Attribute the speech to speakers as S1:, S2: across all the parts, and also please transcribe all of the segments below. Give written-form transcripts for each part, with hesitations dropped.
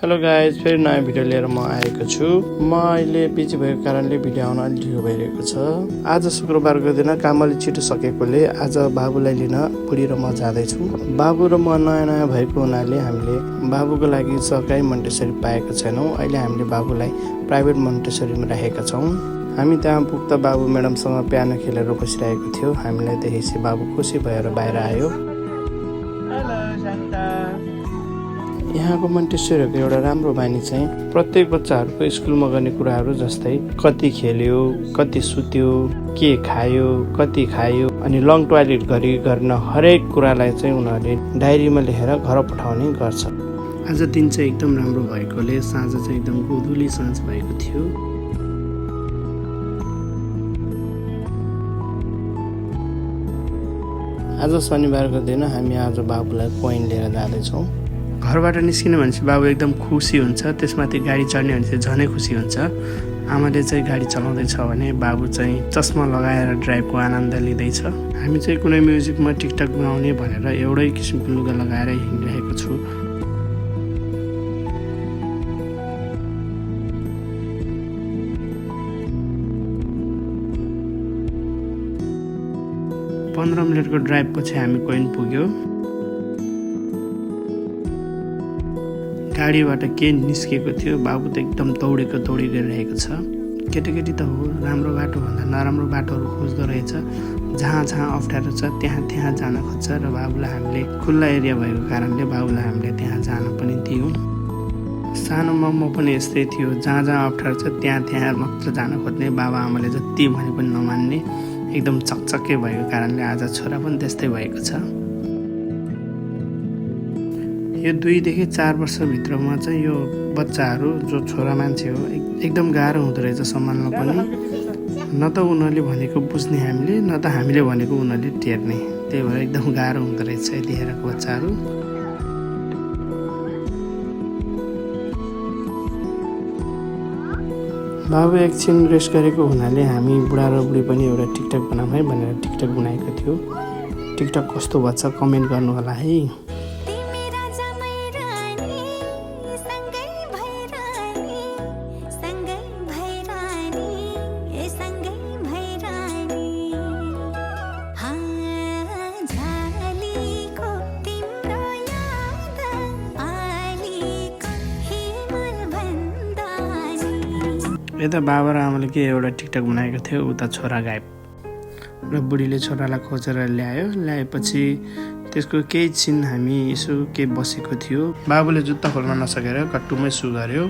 S1: Hello guys, फेरि नयाँ video लिएर म आएको छु। म अहिले बिजी भएको कारणले भिडियो आउन अलि ढिलो भइरहेको छ। आज शुक्रबारको दिन काम अलि छिटो सकेकोले आज बाबुलाई लिन बुढी र म जाँदैछु। बाबु र म नयाँ भएको हुनाले हामीले बाबुको लागि सरकारी मोन्टेसरी पाएका छैनौँ। अहिले हामीले बाबुलाई प्राइभेट मोन्टेसरीमा राखेका छौँ। हामी त्यहाँ पुग्दा बाबु म्याडमसँग पियानो खेलेर बसिरहेको थियो। हामीलाई देखेपछि बाबु खुसी भएर बाहिर आयो। यहाँको मोन्टेसरीहरूको एउटा राम्रो बानी चाहिँ प्रत्येक बच्चाहरूको स्कुलमा गर्ने कुराहरू जस्तै कति खेल्यो, कति सुत्यो, के खायो, कति खायो अनि लङ टोयलेट गर्न हरेक कुरालाई चाहिँ उनीहरूले डायरीमा लेखेर घर पठाउने गर्छ। आज दिन चाहिँ एकदम राम्रो भएकोले साँझ चाहिँ एकदम गोधुली साँझ भएको थियो। आज शनिबारको दिन हामी आज बाबुलाई कोइन लिएर जाँदैछौँ। घरबाट निस्किने भनेपछि बाबु एकदम खुसी हुन्छ, त्यसमाथि गाडी चढ्ने भनेपछि झनै खुसी हुन्छ। आमाले चाहिँ गाडी चलाउँदैछ भने बाबु चाहिँ चस्मा लगाएर ड्राइभको आनन्द लिँदैछ। हामी चाहिँ कुनै म्युजिकमा टिकटक बनाउने भनेर एउटै किसिमको लुगा लगाएर हिँडिरहेको छु। पन्ध्र मिनटको ड्राइभ पछि हामी कोइन पुग्यो। गाडीबाट के निस्केको थियो, बाबु त एकदम दौडी गरिरहेको छ। केटाकेटी त हो, राम्रो बाटो भन्दा नराम्रो बाटोहरू खोज्दो रहेछ। जहाँ अप्ठ्यारो छ त्यहाँ जान खोज्छ र बाबुलाई हामीले खुल्ला एरिया भएको कारणले बाबुलाई हामीले त्यहाँ जान पनि दियौँ। सानोमा म पनि यस्तै थियो, जहाँ अप्ठ्यारो छ त्यहाँ मात्र जान खोज्ने, बाबा आमाले जति भने पनि नमान्ने, एकदम चकचके भएको कारणले आज छोरा पनि त्यस्तै भएको छ। यो 2 देखि 4 वर्षभित्रमा चाहिँ यो बच्चाहरू जो छोरा मान्छे हो एकदम गाह्रो हुँदो रहेछ सम्हाल्न पनि। न त उनीहरूले भनेको बुझ्ने हामीले, न त हामीले भनेको उनीहरूले टेर्ने। त्यही भएर एकदम गाह्रो हुँदो रहेछ यतिखेरको बच्चाहरू। बाबु एकछिन रेस्ट गरेको हुनाले हामी बुढा र बुढी पनि एउटा टिकटक बनाऊँ है भनेर टिकटक बनाएको थियो। टिकटक कस्तो भन्छ कमेन्ट गर्नु होला है। यता बाबा र आमाले के एउटा टिकटक बनाएको थियो, उता छोरा गायब र बुढीले छोरालाई खोजेर ल्याएपछि त्यसको केही छिन हामी यसो के बसेको थियो। बाबुले जुत्ता खोल्न नसकेर कट्टुमै सु गर्यो।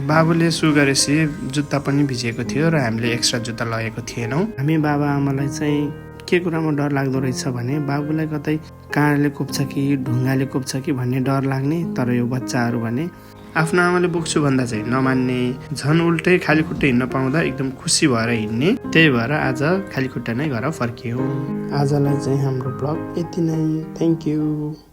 S1: बाबुले सु गरेपछि जुत्ता पनि भिजेको थियो र हामीले एक्स्ट्रा जुत्ता लगेको थिएनौँ। हामी बाबा आमालाई चाहिँ के कुरामा डर लाग्दो रहेछ भने बाबुलाई कतै काँडले कोप्छ कि ढुङ्गाले कोप्छ कि भन्ने डर लाग्ने। तर यो बच्चाहरू भने आफ्नो आमाले बोक्छु भन्दा चाहिँ नमान्ने, झन् उल्टै खाली खुट्टा हिँड्न पाउँदा एकदम खुसी भएर हिँड्ने। त्यही भएर आज खाली खुट्टा नै घर फर्कियौँ। आजलाई चाहिँ हाम्रो ब्लग यति नै। Thank you.